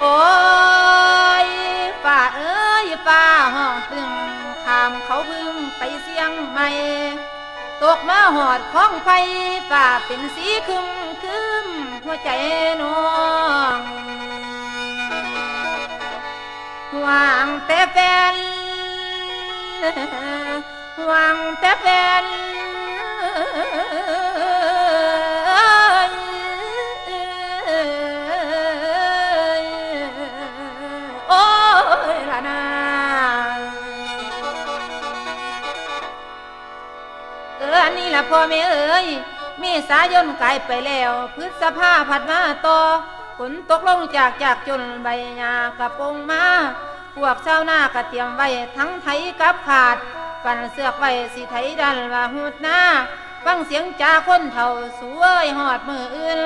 โอ้ยฝ่าเอ้ยฝ่าห้องตึงขามเขาพึ่งไปเสียงใหม่ตกมาหอดของไฟฝ่าเป็นสีคึมคึมหัวใจน้องหวังแต่แฟนหวังแต่แฟนโอ้ยล่ะนะอันนี้ล่ะพ่อแม่เอ๋ยเมษายนกลายไปแล้วพฤษภาผัดมาต่อฝนตกลงจากจนใบหญ้ากระปงมาพวกชาวนาก็เตรียมไว้ทั้งไถกับขาดปั่นเสือกไว้สิไถดันว่าหูดหน้าฟังเสียงจ่าคนเฒ่าสวยหอดมืออื่น